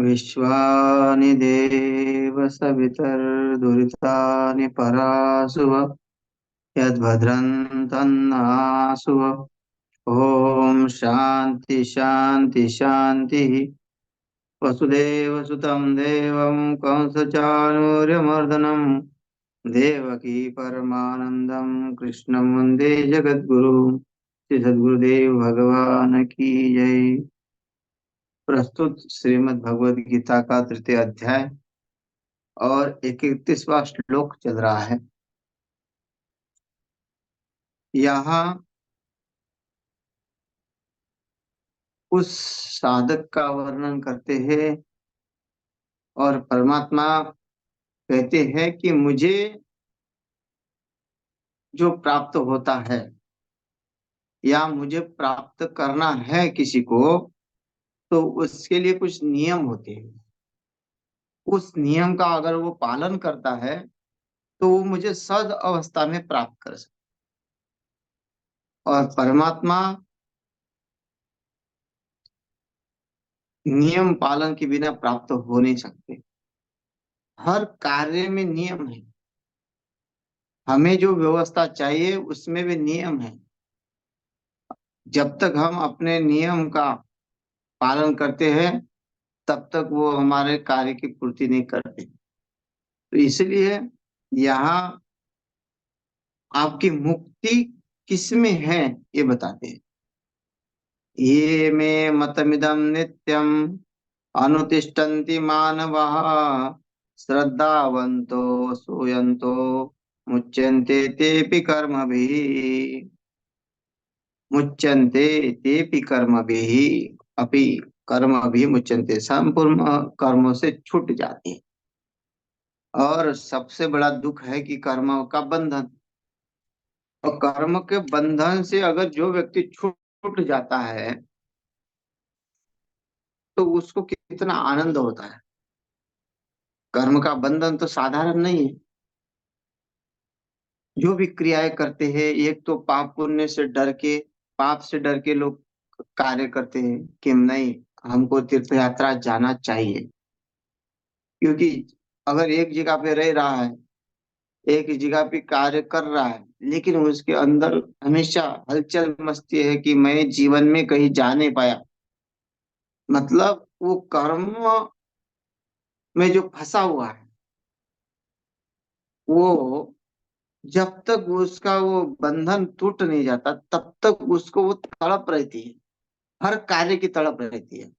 विश्वानि देव सवितर्दुरितानि परासुव यद्भद्रं तन्नासुव। ओम शांति शांति शांति। वसुदेवसुतं देवं कंसचाणूर्यमर्दनं देवकी परमानंदं कृष्णं वन्दे जगद्गुरु। श्री सद्गुरुदेव भगवान की जय। प्रस्तुत श्रीमद् भगवद गीता का तृतीय अध्याय और 31वां श्लोक चल रहा है। यहाँ उस साधक का वर्णन करते हैं और परमात्मा कहते हैं कि मुझे जो प्राप्त होता है या मुझे प्राप्त करना है किसी को, तो उसके लिए कुछ नियम होते हैं। उस नियम का अगर वो पालन करता है तो वो मुझे सद अवस्था में प्राप्त कर सकता। और परमात्मा नियम पालन के बिना प्राप्त हो नहीं सकते। हर कार्य में नियम है। हमें जो व्यवस्था चाहिए उसमें भी नियम है। जब तक हम अपने नियम का पालन करते हैं तब तक वो हमारे कार्य की पूर्ति नहीं करते। तो इसलिए यहाँ आपकी मुक्ति किसमें है ये बताते हैं। ये मे मतमिदं नित्यम अनुतिष्ठन्ति मानवाः श्रद्धावन्तो सूयन्तो मुच्यन्ते तेऽपि कर्मभिः। मुच्यन्ते तेऽपि कर्मभिः। अपि कर्मभिः मुच्यन्ते, संपूर्ण कर्मों से छूट जाते हैं। और सबसे बड़ा दुख है कि कर्म का बंधन। और कर्म के बंधन से अगर जो व्यक्ति छूट जाता है तो उसको कितना आनंद होता है। कर्म का बंधन तो साधारण नहीं है। जो भी क्रियाएं करते हैं, एक तो पाप पुण्य से डर के, पाप से डर के लोग कार्य करते हैं कि नहीं, हमको तीर्थ यात्रा जाना चाहिए। क्योंकि अगर एक जगह पे रह रहा है, एक जगह पे कार्य कर रहा है, लेकिन उसके अंदर हमेशा हलचल मचती है कि मैं जीवन में कहीं जा नहीं पाया, मतलब वो कर्म में जो फंसा हुआ है, वो जब तक उसका वो बंधन टूट नहीं जाता तब तक उसको वो तड़प रहती है। हर कार्य की तड़प रहती है।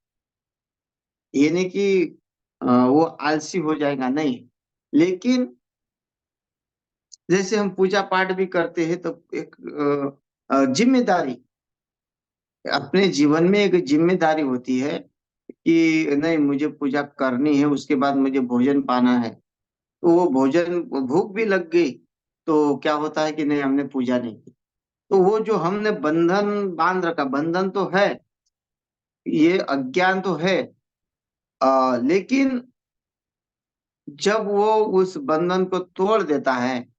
ये नहीं कि वो आलसी हो जाएगा, नहीं। लेकिन जैसे हम पूजा पाठ भी करते हैं तो एक जिम्मेदारी, अपने जीवन में एक जिम्मेदारी होती है कि नहीं, मुझे पूजा करनी है, उसके बाद मुझे भोजन पाना है। तो वो भोजन, भूख भी लग गई तो क्या होता है कि नहीं, हमने पूजा नहीं की। तो वो जो हमने बंधन बांध रखा, बंधन तो है, ये अज्ञान तो है। लेकिन जब वो उस बंधन को तोड़ देता है,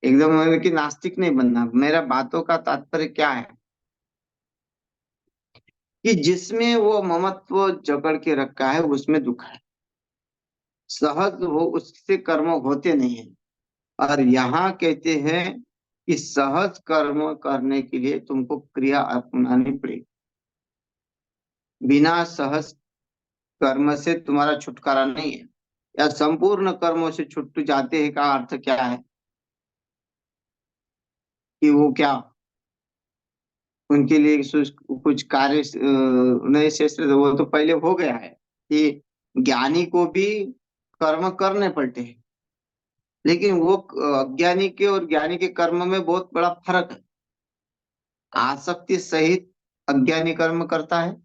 एकदम मतलब कि नास्तिक नहीं बनना। मेरा बातों का तात्पर्य क्या है कि जिसमें वो ममत्व जकड़ के रखा है उसमें दुख है। सहज वो उससे कर्म होते नहीं है। और यहाँ कहते हैं कि सहज कर्म करने के लिए तुमको क्रिया अपनानी पड़ेगी। बिना सहज कर्म से तुम्हारा छुटकारा नहीं है। या संपूर्ण कर्मों से छुट जाते हैं का अर्थ क्या है कि वो क्या, उनके लिए कुछ कार्य नहीं शेष रहे, वो तो पहले हो गया है कि ज्ञानी को भी कर्म करने पड़ते हैं। लेकिन वो अज्ञानी के और ज्ञानी के कर्म में बहुत बड़ा फर्क है। आसक्ति सहित अज्ञानी कर्म करता है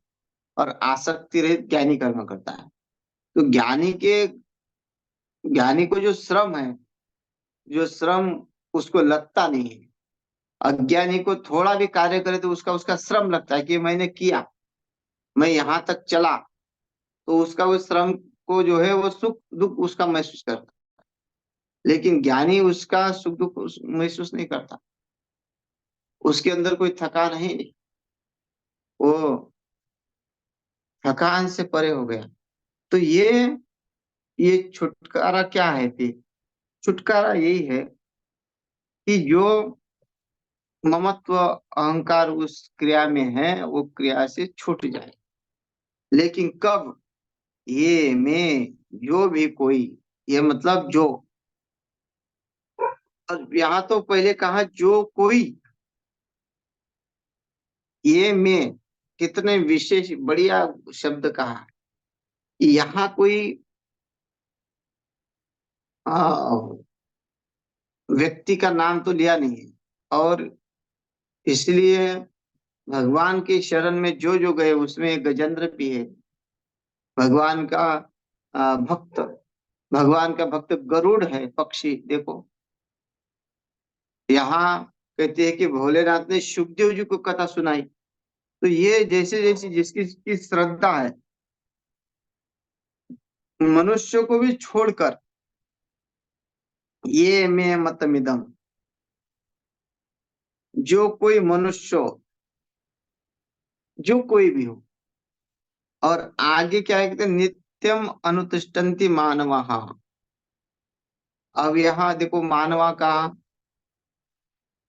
और आसक्ति रहित ज्ञानी कर्म करता है। तो ज्ञानी को जो श्रम है, जो श्रम उसको लगता नहीं है। अज्ञानी को थोड़ा भी कार्य करे तो उसका उसका श्रम लगता है कि मैंने किया, मैं यहाँ तक चला। तो उसका वो श्रम को जो है वो सुख दुख उसका महसूस करता। लेकिन ज्ञानी उसका सुख दुख महसूस नहीं करता। उसके अंदर कोई थकान है नहीं। वो थकान से परे हो गया। तो ये छुटकारा क्या है फिर? छुटकारा यही है कि जो ममत्व अहंकार उस क्रिया में है वो क्रिया से छूट जाए। लेकिन कब? ये मैं जो भी कोई, ये मतलब जो, और यहाँ तो पहले कहा जो कोई, ये मैं कितने विशेष बढ़िया शब्द कहा है। यहाँ कोई आ, व्यक्ति का नाम तो लिया नहीं है। और इसलिए भगवान के शरण में जो जो गए उसमें एक गजेंद्र भी है, भगवान का भक्त। भगवान का भक्त गरुड़ है, पक्षी देखो। यहाँ कहते हैं कि भोलेनाथ ने सुखदेव जी को कथा सुनाई। तो ये जैसे जैसे जिसकी जिसकी श्रद्धा है, मनुष्य को भी छोड़कर, ये मैं मतमिदम, जो कोई मनुष्य हो, जो कोई भी हो। और आगे क्या है, कहते हैं, नित्यम अनुतिष्ठन्ति मानवः। अब यहाँ देखो, मानवा का,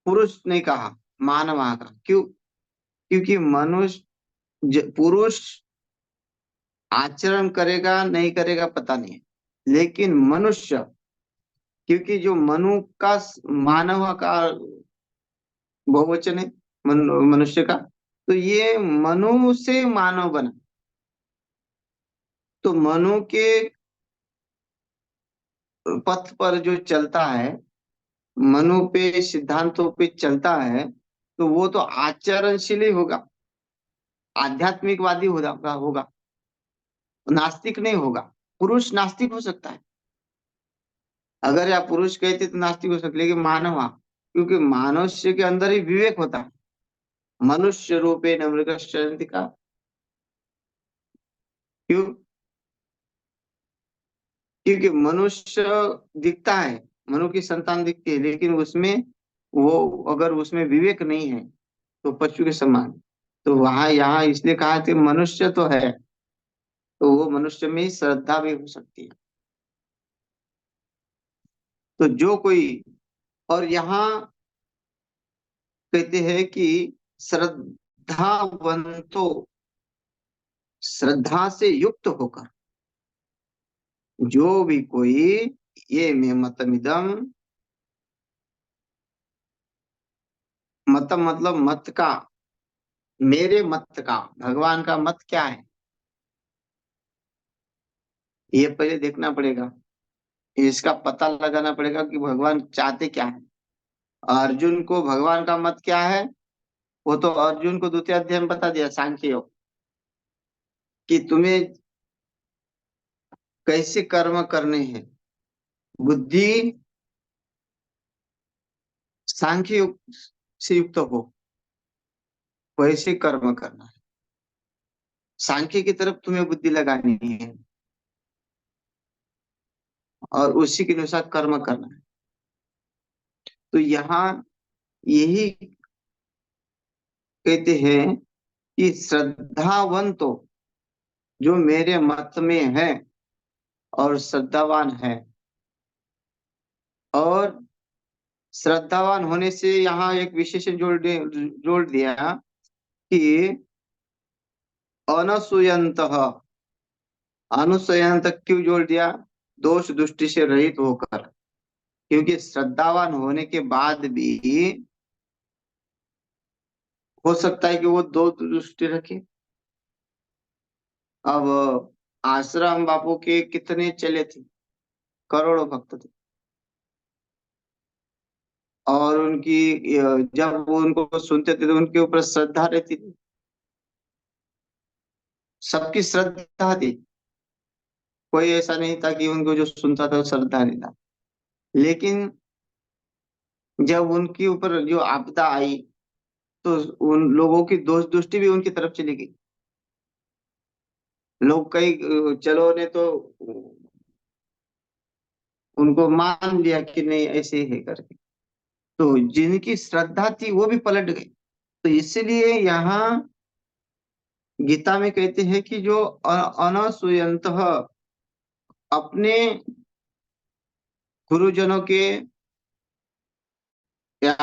पुरुष नहीं कहा, मानवा का। क्यों? क्योंकि मनुष्य, पुरुष आचरण करेगा नहीं करेगा पता नहीं है, लेकिन मनुष्य, क्योंकि जो मनु का, मानव का बहुवचन है, मनुष्य का, तो ये मनु से मानव बना। तो मनु के पथ पर जो चलता है, मनु पे सिद्धांतों पे चलता है, तो वो तो आचरणशील ही होगा, आध्यात्मिकवादी होगा, नास्तिक नहीं होगा। पुरुष नास्तिक हो सकता है, अगर आप पुरुष कहते तो नास्तिक हो सकते, लेकिन मानव, क्योंकि मनुष्य के अंदर ही विवेक होता है। मनुष्य रूपे न मृगश्चरन्ति का, क्यों? क्योंकि मनुष्य दिखता है, मनु की संतान दिखती है, लेकिन उसमें, वो अगर उसमें विवेक नहीं है तो पशु के समान। तो वहां यहाँ इसलिए कहा कि मनुष्य तो है, तो वो मनुष्य में ही श्रद्धा भी हो सकती है। तो जो कोई, और यहाँ कहते हैं कि श्रद्धावंतो, श्रद्धा से युक्त होकर, जो भी कोई, ये में मतमिदम, मतम मतलब मत का, मेरे मत का, भगवान का मत क्या है, ये पहले देखना पड़ेगा, इसका पता लगाना पड़ेगा कि भगवान चाहते क्या है। अर्जुन को भगवान का मत क्या है, वो तो अर्जुन को द्वितीय अध्याय में बता दिया, सांख्य योग, कि तुम्हें कैसे कर्म करने हैं। बुद्धि सांख्य योग से युक्त हो, वैसे कर्म करना है। सांख्य की तरफ तुम्हें बुद्धि लगानी है और उसी के अनुसार कर्म करना है। तो यहाँ यही कहते हैं कि श्रद्धावंतो, जो मेरे मत में है और श्रद्धावान है। और श्रद्धावान होने से यहाँ एक विशेषण जोड़ दिया कि अनसूयंत, अनुसयंत क्यों जोड़ दिया? दोष दृष्टि से रहित होकर, क्योंकि श्रद्धावान होने के बाद भी हो सकता है कि वो दो दृष्टि रखे। अब आश्रम बापू के कितने चले थे, करोड़ों भक्त थे, और उनकी जब वो उनको सुनते थे तो उनके ऊपर श्रद्धा रहती थी, सबकी श्रद्धा थी। कोई ऐसा नहीं था कि उनको जो सुनता था वो श्रद्धा नहीं था। लेकिन जब उनके ऊपर जो आपदा आई, तो उन लोगों की दोष दृष्टि भी उनकी तरफ चली गई। लोग कई चलो ने तो उनको मान लिया कि नहीं ऐसे ही है करके, तो जिनकी श्रद्धा थी वो भी पलट गई। तो इसलिए यहाँ गीता में कहते हैं कि जो अनसूयंत अपने गुरुजनों के या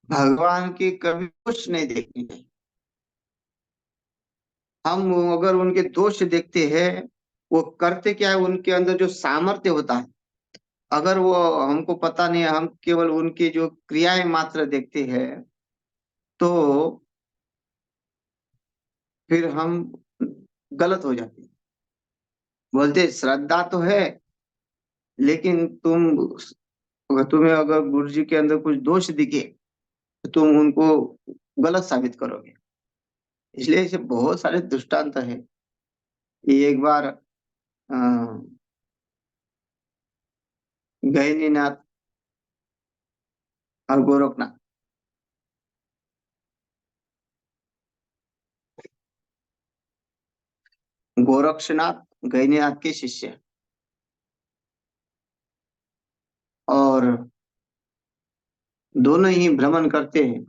भगवान की कभी कुछ नहीं देखनी चाहिए। हम अगर उनके दोष देखते हैं, वो करते क्या है, उनके अंदर जो सामर्थ्य होता है, अगर वो हमको पता नहीं है, हम केवल उनकी जो क्रियाएं मात्र देखते हैं, तो फिर हम गलत हो जाते हैं। बोलते श्रद्धा तो है, लेकिन तुम्हें अगर गुरु जी के अंदर कुछ दोष दिखे, तो तुम उनको गलत साबित करोगे। इसलिए ऐसे बहुत सारे दृष्टांत है। ये एक बार गहनीनाथ और गोरखनाथ, गोरक्षनाथ गहनीनाथ के शिष्य, और दोनों ही भ्रमण करते हैं।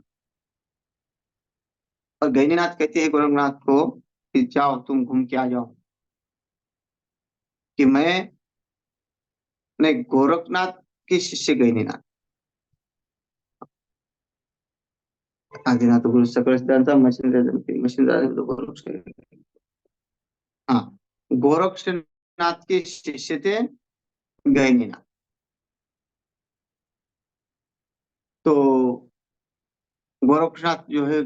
और गहनीनाथ कहते हैं गोरखनाथ को कि जाओ तुम घूम के आ जाओ, कि मैं नहीं, गोरखनाथ के शिष्य गहनीनाथ, आदिनाथ गुरु शंकर सिद्धांत मशीन मशीन गोरक्ष, हाँ, गोरक्षनाथ के शिष्य थे गहनीनाथ। तो गोरक्षनाथ जो है,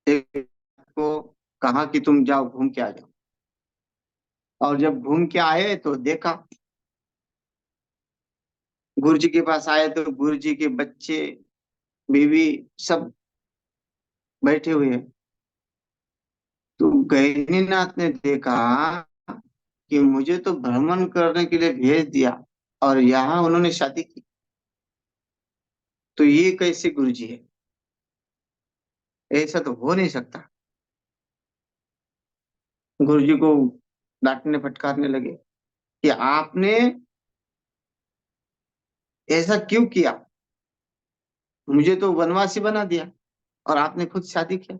एक को कहा कि तुम जाओ घूम के आ जाओ। और जब घूम के आए तो देखा, गुरु जी के पास आए तो गुरु जी के बच्चे, बीवी, सब बैठे हुए हैं। तो गैनीनाथ ने देखा कि मुझे तो भ्रमण करने के लिए भेज दिया, और यहाँ उन्होंने शादी की, तो ये कैसे गुरु जी है? ऐसा तो हो नहीं सकता। गुरु जी को डांटने फटकारने लगे कि आपने ऐसा क्यों किया, मुझे तो वनवासी बना दिया और आपने खुद शादी किया।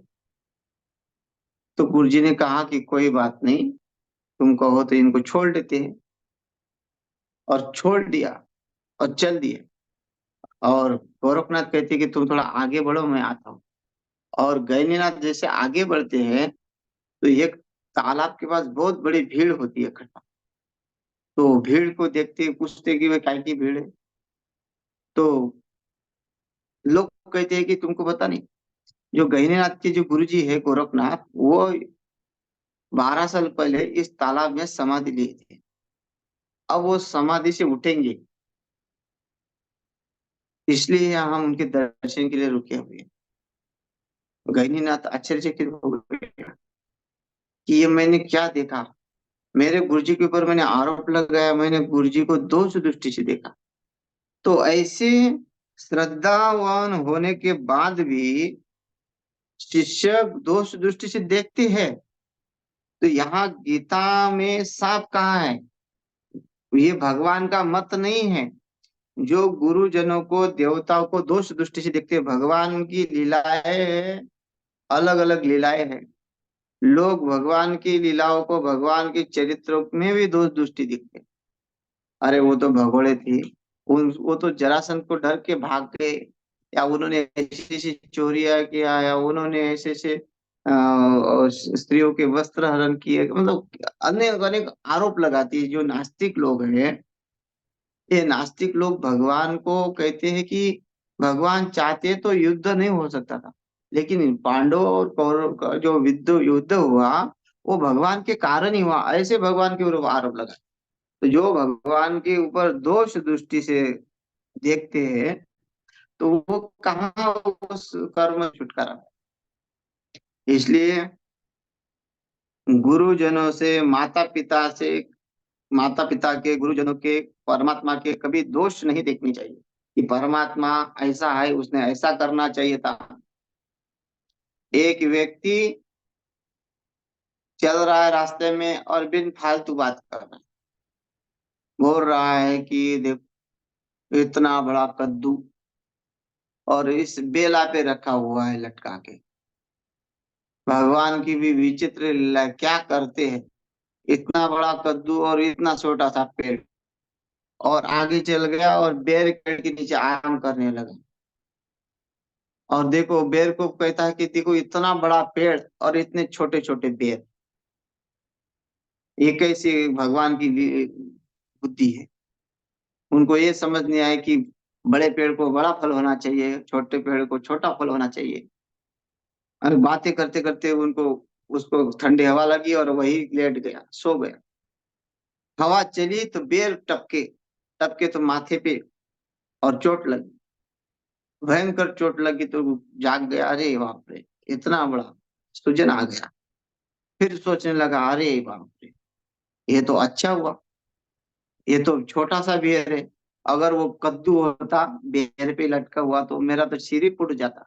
तो गुरु जी ने कहा कि कोई बात नहीं, तुम कहो तो इनको छोड़ देते हैं। और छोड़ दिया और चल दिए। और गोरखनाथ कहते कि तुम थोड़ा आगे बढ़ो, मैं आता हूँ। और गैनीनाथ जैसे आगे बढ़ते हैं, तो एक तालाब के पास बहुत बड़ी भीड़ होती है इकट्ठा। तो भीड़ को देखते ही पूछते कि वे काय की भीड़ है। तो लोग कहते हैं कि तुमको पता नहीं, जो गहनीनाथ के जो गुरुजी है गोरखनाथ, वो 12 साल पहले इस तालाब में समाधि लिए थे। अब वो समाधि से उठेंगे, इसलिए यहाँ हम उनके दर्शन के लिए रुके हुए हैं। गहनीनाथ आश्चर्यचकित हो गए कि ये मैंने क्या देखा। मेरे गुरुजी के ऊपर मैंने आरोप लगाया, मैंने गुरुजी को दोष दृष्टि से देखा। तो ऐसे श्रद्धावान होने के बाद भी शिष्य दोष दृष्टि से देखते हैं, तो यहाँ गीता में साफ कहा है, ये भगवान का मत नहीं है। जो गुरुजनों को, देवताओं को दोष दृष्टि से देखते हैं, भगवान की लीलाएं अलग अलग लीलाएं हैं। लोग भगवान की लीलाओं को, भगवान के चरित्रों में भी दोष दृष्टि देखते हैं। अरे वो तो भगोड़े थे, उन वो तो जरासंध को डर के भाग गए, या उन्होंने ऐसी ऐसी चोरियां किया, या उन्होंने ऐसे ऐसे स्त्रियों के वस्त्र हरण किए, मतलब अनेक अनेक आरोप लगाती है जो नास्तिक लोग हैं। ये नास्तिक लोग भगवान को कहते हैं कि भगवान चाहते तो युद्ध नहीं हो सकता था, लेकिन पांडव और कौरव का जो युद्ध हुआ, वो भगवान के कारण ही हुआ, ऐसे भगवान के ऊपर आरोप लगा। तो जो भगवान के ऊपर दोष दृष्टि से देखते हैं, तो वो कहाँ उस कर्म से छुटकारा पाए। इसलिए गुरुजनों से, माता पिता के, गुरुजनों के, परमात्मा के कभी दोष नहीं देखनी चाहिए कि परमात्मा ऐसा है, उसने ऐसा करना चाहिए था। एक व्यक्ति चल रहा है रास्ते में और बिन फालतू बात कर रहा है, बोल रहा है कि देखो इतना बड़ा कद्दू, और इस बेला पे रखा हुआ है लटका के। भगवान की भी विचित्र लीला है, क्या करते हैं। इतना बड़ा कद्दू और इतना छोटा सा पेड़, और आगे चल गया और बेर के पेड़ के नीचे आराम करने लगा। और देखो बेर को कहता है कि देखो इतना बड़ा पेड़ और इतने छोटे छोटे बेर, ये कैसी भगवान की बुद्धि है। उनको ये समझ नहीं आया कि बड़े पेड़ को बड़ा फल होना चाहिए, छोटे पेड़ को छोटा फल होना चाहिए। और बातें करते करते उनको, उसको ठंडी हवा लगी और वही लेट गया, सो गया। हवा चली तो बेर टपके, टपके तो माथे पे, और चोट लगी, भयंकर चोट लगी तो जाग गया। अरे बाप रे, इतना बड़ा सूजन आ गया। फिर सोचने लगा, अरे बाप रे, ये तो अच्छा हुआ, ये तो छोटा सा बेर है। अगर वो कद्दू होता बेर पे लटका हुआ तो मेरा तो सिर ही फूट जाता।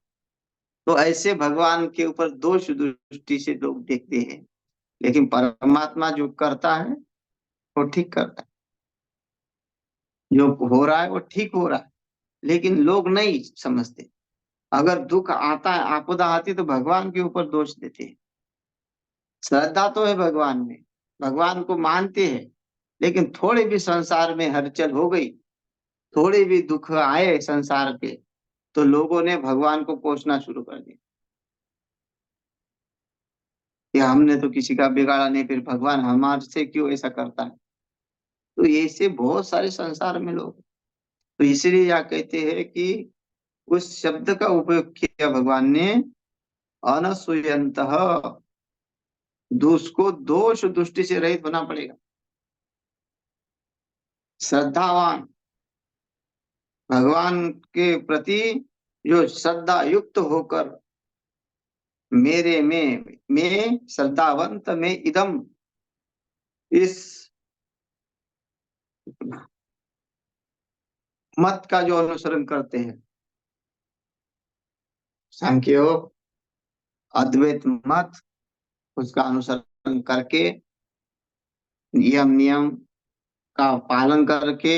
तो ऐसे भगवान के ऊपर दोष दृष्टि से लोग देखते हैं, लेकिन परमात्मा जो करता है वो ठीक करता है। जो हो रहा है वो ठीक हो रहा है, लेकिन लोग नहीं समझते। अगर दुख आता है, आपदा आती है, तो भगवान के ऊपर दोष देते हैं। श्रद्धा तो है भगवान में, भगवान को मानते हैं, लेकिन थोड़ी भी संसार में हलचल हो गई, थोड़े भी दुख आए संसार के, तो लोगों ने भगवान को कोसना शुरू कर दिया कि हमने तो किसी का बिगाड़ा नहीं, फिर भगवान हमारे से क्यों ऐसा करता है। तो ऐसे बहुत सारे संसार में लोग, तो इसीलिए यह कहते हैं कि उस शब्द का उपयोग किया भगवान ने, अनसूयंत, उसको दोष दृष्टि से रहित होना पड़ेगा। श्रद्धावान, भगवान के प्रति जो श्रद्धा युक्त होकर, मेरे में, मैं श्रद्धावंत में इदम, इस मत का जो अनुसरण करते हैं, सांख्य योग, अद्वैत मत, उसका अनुसरण करके, यम नियम का पालन करके,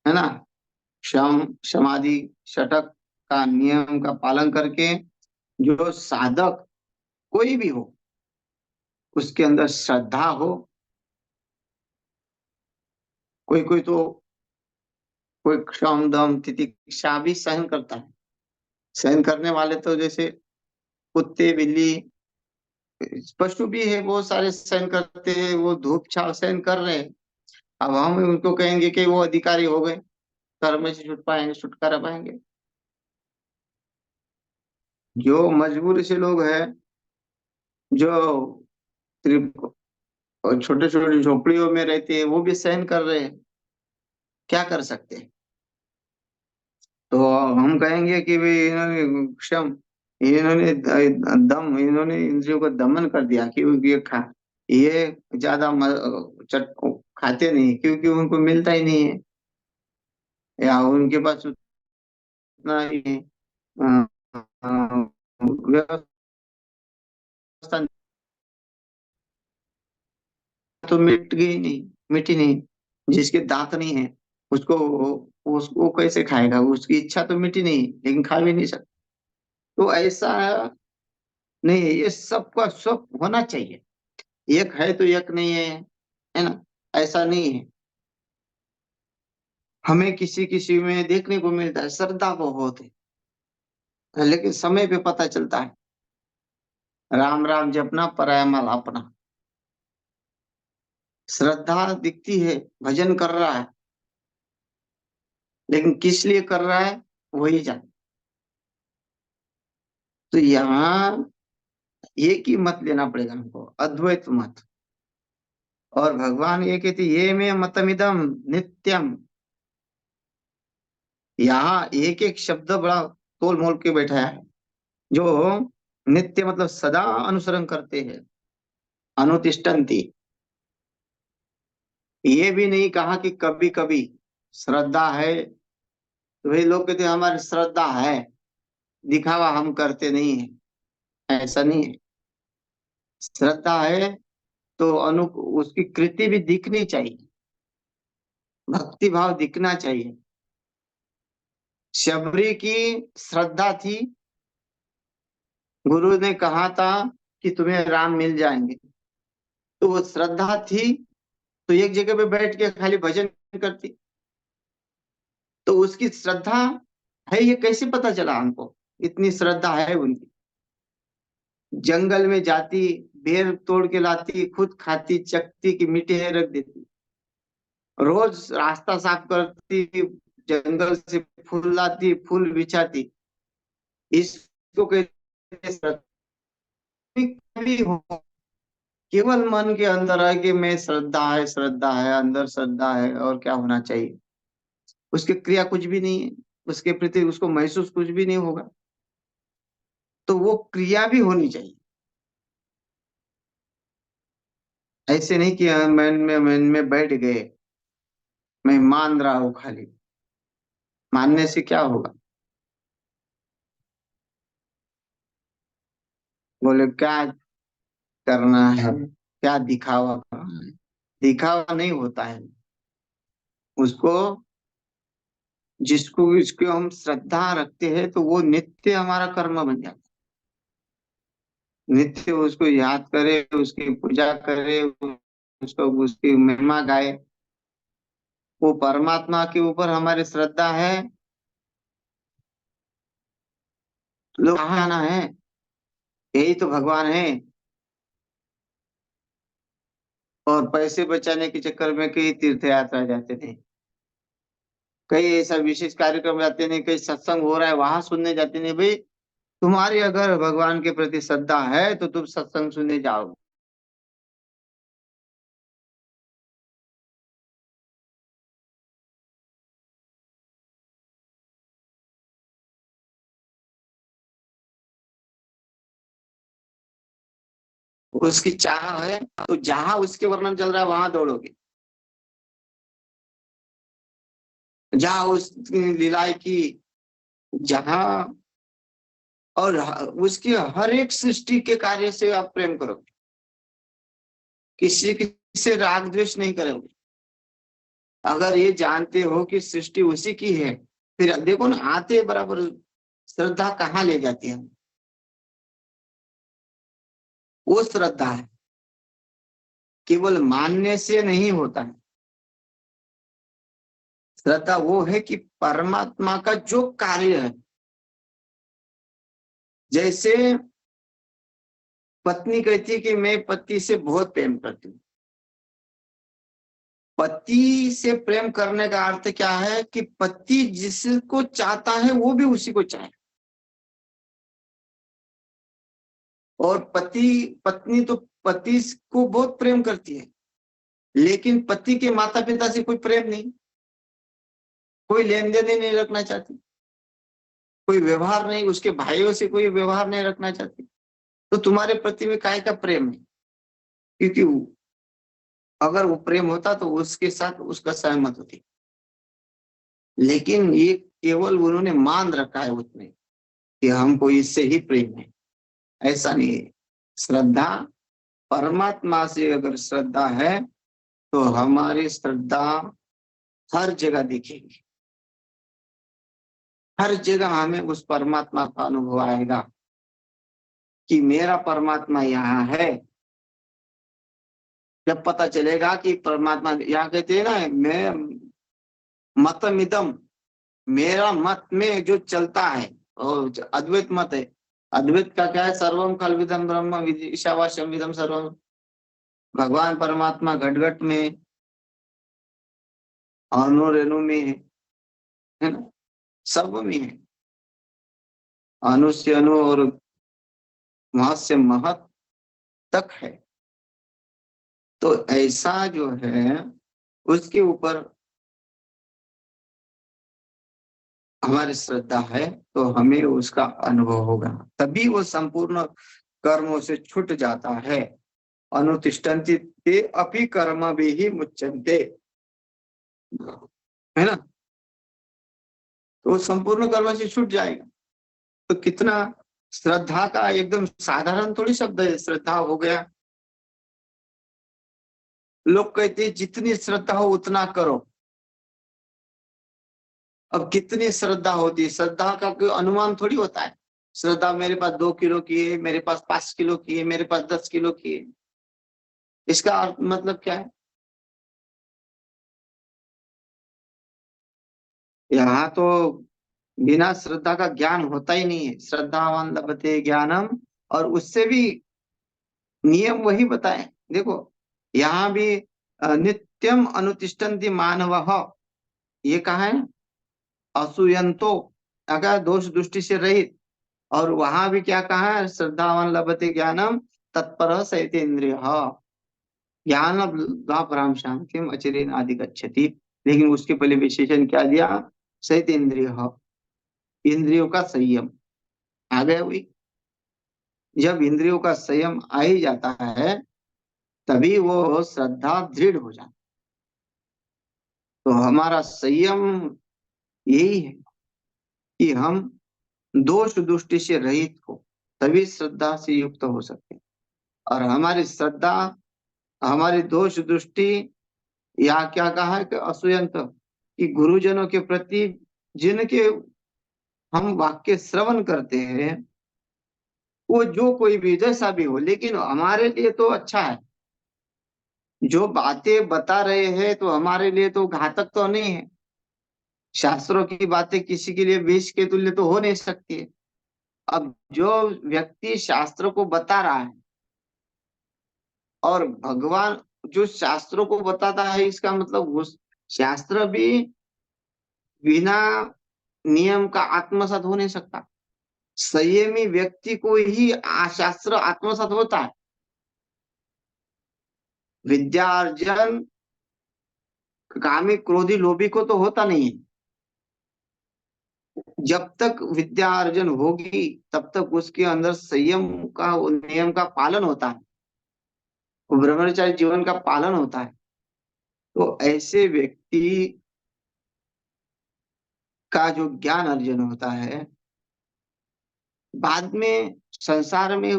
है ना, शम समाधि शतक का नियम का पालन करके, जो साधक कोई भी हो उसके अंदर श्रद्धा हो। कोई कोई तो, कोई क्षम दम तितिक्षा भी सहन करता है। सहन करने वाले तो जैसे कुत्ते बिल्ली, पशु भी है, बहुत सारे सहन करते हैं, वो धूप छाव सहन कर रहे हैं। अब हम उनको कहेंगे कि वो अधिकारी हो गए, कर्म से छुट पाएंगे, छुटकारा पाएंगे। जो मजबूर से लोग हैं, जो सिर्फ छोटे छोटे झोपड़ियों में रहते हैं, वो भी सहन कर रहे हैं, क्या कर सकते हैं। तो हम कहेंगे कि भाई इन्होंने क्षम, इन्होंने दम, इन्होंने इंद्रियों को दमन कर दिया, क्योंकि ये ज्यादा चट खाते नहीं, क्योंकि उनको मिलता ही नहीं है, या उनके पास उतना ही व्यवस्था तो मिट गई नहीं, मिटी नहीं। जिसके दांत नहीं है उसको, उसको कैसे खाएगा, उसकी इच्छा तो मिटी नहीं, लेकिन खा भी नहीं सकता। तो ऐसा नहीं है, ये सबका सब होना चाहिए। एक है तो एक नहीं है ना, ऐसा नहीं है। हमें किसी किसी में देखने को मिलता है श्रद्धा बहुत है, लेकिन समय पे पता चलता है, राम राम जपना पराया माल अपना। श्रद्धा दिखती है, भजन कर रहा है, लेकिन किस लिए कर रहा है वही जाने। तो यहाँ एक ही मत लेना पड़ेगा हमको, अद्वैत मत। और भगवान ये कहते, ये में मतमिदम नित्यम। यहाँ एक एक शब्द बड़ा तोल मोल के बैठा है। जो नित्य मतलब सदा अनुसरण करते हैं, अनुतिष्ठन्ति। ये भी नहीं कहा कि कभी कभी श्रद्धा है, तो भाई लोग कहते हैं हमारी श्रद्धा है, दिखावा हम करते नहीं है, ऐसा नहीं है। श्रद्धा है तो उसकी कृति भी दिखनी चाहिए, भक्ति भाव दिखना चाहिए। शबरी की श्रद्धा थी, गुरु ने कहा था कि तुम्हें राम मिल जाएंगे, तो वो श्रद्धा थी, तो एक जगह पे बैठ के खाली भजन करती। तो उसकी श्रद्धा है, ये कैसे पता चला हमको? इतनी श्रद्धा है उनकी। जंगल में जाती, बेर तोड़ के लाती, खुद खाती, चखती कि मीठे है, रख देती। रोज रास्ता साफ करती, जंगल से फूल लाती, फूल बिछाती। इसको कहते हैं श्रद्धा। भी हो, केवल मन के अंदर है कि मैं श्रद्धा है, श्रद्धा है, अंदर श्रद्धा है, और क्या होना चाहिए? उसकी क्रिया कुछ भी नहीं है, उसके प्रति उसको महसूस कुछ भी नहीं होगा। तो वो क्रिया भी होनी चाहिए। ऐसे नहीं कि हाँ, मन में बैठ गए, मैं मान रहा हूँ खाली। मानने से क्या होगा? बोले क्या करना है, क्या दिखावा करना है? दिखावा नहीं होता है उसको। जिसको इसको हम श्रद्धा रखते हैं तो वो नित्य हमारा कर्म बन जाता है। नित्य उसको याद करे, उसकी पूजा करे, उसको उसकी महिमा गाए। वो परमात्मा के ऊपर हमारी श्रद्धा है। लोग कहाँ आना है, यही तो भगवान है। और पैसे बचाने के चक्कर में कई तीर्थ यात्रा जाते थे, कई ऐसा विशेष कार्यक्रम जाते नहीं, कई सत्संग हो रहा है वहां सुनने जाते नहीं। भाई, तुम्हारी अगर भगवान के प्रति श्रद्धा है तो तुम सत्संग सुनने जाओ। उसकी चाह है तो जहां उसके वर्णन चल रहा है वहां दौड़ोगे, जहां उस लीलाएं की, जहां, और उसकी हर एक सृष्टि के कार्य से आप प्रेम करोगे, किसी से राग द्वेष नहीं करोगे। अगर ये जानते हो कि सृष्टि उसी की है, फिर देखो ना, आते बराबर श्रद्धा कहाँ ले जाती है? वो श्रद्धा है, केवल मानने से नहीं होता है। श्रद्धा वो है कि परमात्मा का जो कार्य है, जैसे पत्नी कहती है कि मैं पति से बहुत प्रेम करती हूँ। पति से प्रेम करने का अर्थ क्या है कि पति जिसको चाहता है वो भी उसी को चाहे। और पति पत्नी तो पति को बहुत प्रेम करती है, लेकिन पति के माता पिता से कोई प्रेम नहीं, कोई लेन देन ही नहीं रखना चाहती, कोई व्यवहार नहीं, उसके भाइयों से कोई व्यवहार नहीं रखना चाहती। तो तुम्हारे प्रति में काय का प्रेम है? क्योंकि अगर वो प्रेम होता तो उसके साथ उसका सहमत होती। लेकिन ये केवल उन्होंने मान रखा है उसमें कि हमको इससे ही प्रेम है, ऐसा नहीं है। श्रद्धा, परमात्मा से अगर श्रद्धा है तो हमारी श्रद्धा हर जगह दिखेगी, हर जगह हमें उस परमात्मा का अनुभव आएगा कि मेरा परमात्मा यहाँ है। जब पता चलेगा कि परमात्मा यहाँ, कहते हैं ना, मैं मतमिदम, मेरा मत में जो चलता है और अद्वैत मत है। अद्वैत का क्या है? सर्वम खलविदम ब्रह्म ईशावास्यम विदम सर्वम। भगवान परमात्मा घट घट में, अणु रेणु में है ना, सब में है। अणु से अणु और वहां से महत तक है। तो ऐसा जो है, उसके ऊपर हमारी श्रद्धा है तो हमें उसका अनुभव होगा, तभी वो संपूर्ण कर्मों से छूट जाता है। अनुतिष्ठन्ति ते अपि कर्म भी ही मुच्यन्ते, है ना। तो वो संपूर्ण कर्म से छूट जाएगा। तो कितना श्रद्धा का एकदम साधारण थोड़ी शब्द है, श्रद्धा हो गया। लोग कहते हैं जितनी श्रद्धा हो उतना करो। अब कितनी श्रद्धा होती है, श्रद्धा का कोई अनुमान थोड़ी होता है। श्रद्धा मेरे पास 2 किलो की है, मेरे पास 5 किलो की है, मेरे पास 10 किलो की है, इसका अर्थ मतलब क्या है? यहाँ तो बिना श्रद्धा का ज्ञान होता ही नहीं है। श्रद्धावान लभते ज्ञानम, और उससे भी नियम वही बताए। देखो यहाँ भी नित्यम अनुतिष्ठन्ति मानवः, ये कहा है, असूयंतो, अगर दोष दृष्टि से रहित। और वहां भी क्या कहा है, श्रद्धावान लभते ज्ञानम तत्पर सहित इंद्रिय, ज्ञान पराम शांतिम अचिरेण आदि गच्छति। लेकिन उसके पहले विशेषण क्या दिया, सहित इंद्रिय, इंद्रियों का संयम आ गया वही। जब इंद्रियों का संयम आ ही जाता है तभी वो श्रद्धा दृढ़ हो जाती। तो हमारा संयम यही है कि हम दोष दृष्टि से रहित हो, तभी श्रद्धा से युक्त हो सकते हैं। और हमारी श्रद्धा, हमारी दोष दृष्टि, या क्या कहा है कि असूयंत, कि गुरुजनों के प्रति जिनके हम वाक्य श्रवण करते हैं, वो जो कोई भी जैसा भी हो, लेकिन हमारे लिए तो अच्छा है। जो बातें बता रहे हैं तो हमारे लिए तो घातक तो नहीं है। शास्त्रों की बातें किसी के लिए विष के तुल्य तो हो नहीं सकती है। अब जो व्यक्ति शास्त्र को बता रहा है, और भगवान जो शास्त्रों को बताता है, इसका मतलब उस शास्त्र भी बिना नियम का आत्मसात हो नहीं सकता। संयमी व्यक्ति को ही शास्त्र आत्मसात होता है। विद्यार्जन कामी क्रोधी लोभी को तो होता नहीं है। जब तक विद्या अर्जन होगी तब तक उसके अंदर संयम का, नियम का पालन होता है, ब्रह्मचारी जीवन का पालन होता है। तो ऐसे व्यक्ति का जो ज्ञान अर्जन होता है, बाद में संसार में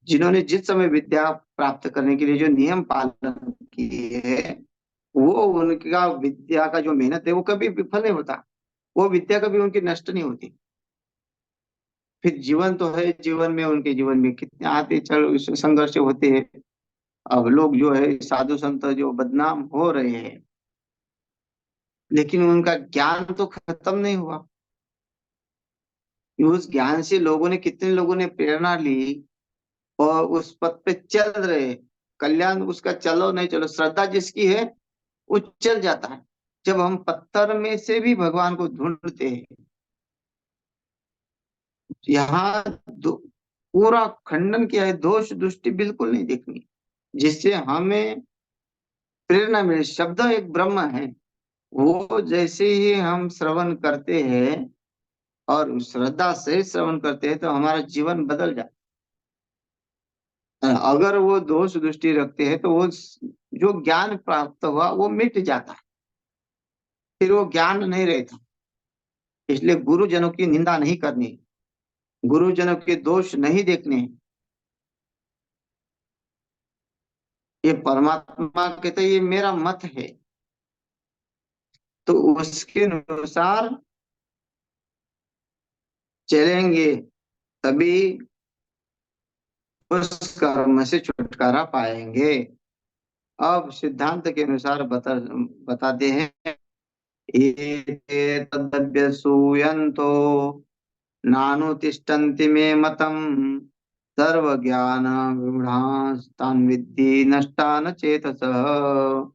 जिन्होंने जिस समय विद्या प्राप्त करने के लिए जो नियम पालन किए है, वो उनका विद्या का जो मेहनत है वो कभी विफल नहीं होता। वो विद्या कभी उनकी नष्ट नहीं होती। फिर जीवन तो है, जीवन में उनके जीवन में कितने आते चल संघर्ष होते हैं। अब लोग जो है साधु संत जो बदनाम हो रहे हैं, लेकिन उनका ज्ञान तो खत्म नहीं हुआ। उस ज्ञान से लोगों ने, कितने लोगों ने प्रेरणा ली और उस पथ पे चल रहे। कल्याण उसका, चलो नहीं चलो, श्रद्धा जिसकी है वो चल जाता है। जब हम पत्थर में से भी भगवान को ढूंढते हैं, यहाँ पूरा खंडन किया है, दोष दृष्टि बिल्कुल नहीं देखनी, जिससे हमें प्रेरणा मिले। शब्द एक ब्रह्म है, वो जैसे ही हम श्रवण करते हैं और श्रद्धा से श्रवण करते हैं तो हमारा जीवन बदल जाता है। अगर वो दोष दृष्टि रखते हैं तो वो जो ज्ञान प्राप्त हुआ वो मिट जाता है, फिर वो ज्ञान नहीं रहता। इसलिए गुरुजनों की निंदा नहीं करनी, गुरुजनों के दोष नहीं देखने। ये परमात्मा कहते ये मेरा मत है, तो उसके अनुसार चलेंगे तभी उस कर्म से छुटकारा पाएंगे। अब सिद्धांत के अनुसार बताते हैं, ये तदभ्यसूयन्तो नानुतिष्ठन्ति मे मतम् सर्वज्ञान विमूढांस्तान् विद्धि नष्टान चेतसः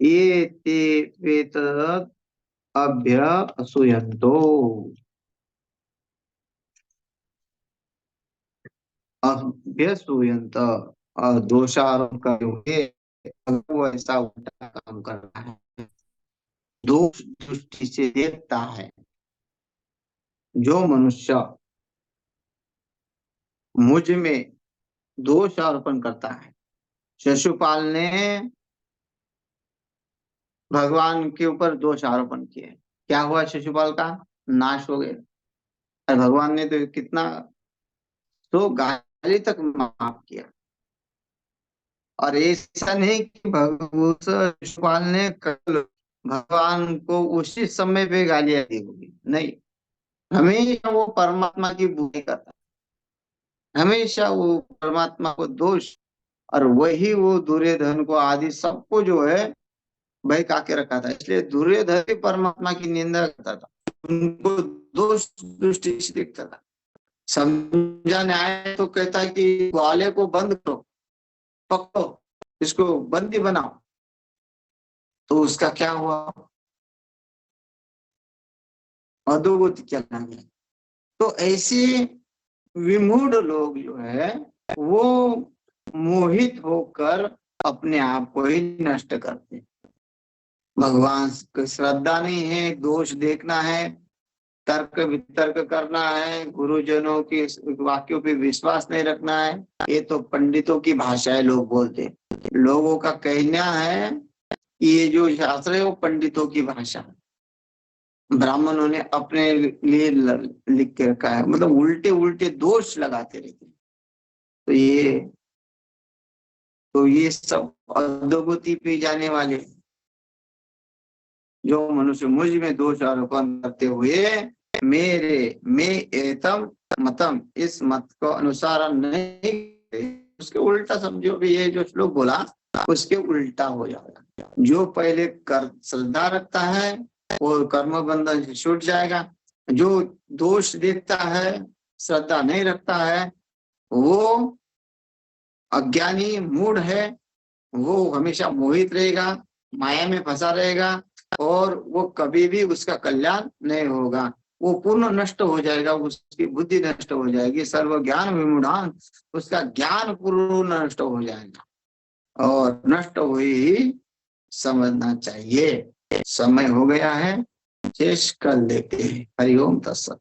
ये ते वेतद् अभ्यसूयन्तो, अभ्यसूयन्त, और दोषारोप करते हुए अगर वो ऐसा उल्टा काम कर रहा है, दोष दृष्टि से देखता है। जो मनुष्य मुझ में दोष आरोपण करता है, शिशुपाल ने भगवान के ऊपर दोष आरोपण किए, क्या हुआ, शिशुपाल का नाश हो गया। और भगवान ने तो कितना, तो गाली तक माफ किया। और ऐसा नहीं कि शिशुपाल ने कल भगवान को उसी समय पे गालियां दी होगी, नहीं। हमेशा वो परमात्मा की बुराई करता, हमेशा वो परमात्मा को दोष, और वही वो दुर्योधन को आदि सबको जो है बहका के रखा था। इसलिए दुर्योधन भी परमात्मा की निंदा करता था, उनको दोष दृष्टि से देखता था। समझाने आए तो कहता है कि ग्वाले को बंद करो, पकड़ो, इसको बंदी बनाओ। तो उसका क्या हुआ, अधोगति चला गया। तो ऐसे विमूढ़ लोग जो है वो मोहित होकर अपने आप को ही नष्ट करते हैं। भगवान की श्रद्धा नहीं है, दोष देखना है, तर्क वितर्क करना है, गुरुजनों के वाक्यों पे विश्वास नहीं रखना है। ये तो पंडितों की भाषा है, लोग बोलते हैं। लोगों का कहना है कि ये जो शास्त्र है वो पंडितों की भाषा है, ब्राह्मणों ने अपने लिए लिख के रखा है, मतलब उल्टे उल्टे दोष लगाते रहते हैं। तो ये सब अधोगति पे जाने वाले, जो मनुष्य मुझ में दोष आरोपण करते हुए मैं एतम मतम, इस मत को अनुसार नहीं, उसके उल्टा समझो भी, ये जो श्लोक बोला उसके उल्टा हो जाएगा। जो पहले कर श्रद्धा रखता है वो कर्म बंधन से छूट जाएगा, जो दोष देखता है, श्रद्धा नहीं रखता है, वो अज्ञानी मूढ़ है, वो हमेशा मोहित रहेगा, माया में फंसा रहेगा, और वो कभी भी उसका कल्याण नहीं होगा, वो पूर्ण नष्ट हो जाएगा, उसकी बुद्धि नष्ट हो जाएगी, सर्व ज्ञान विमूढ़ान, उसका ज्ञान पूर्ण नष्ट हो जाएगा। और नष्ट हुई ही समझना चाहिए। समय हो गया है, शेष कल देखते हैं। हरिओम तत्सत।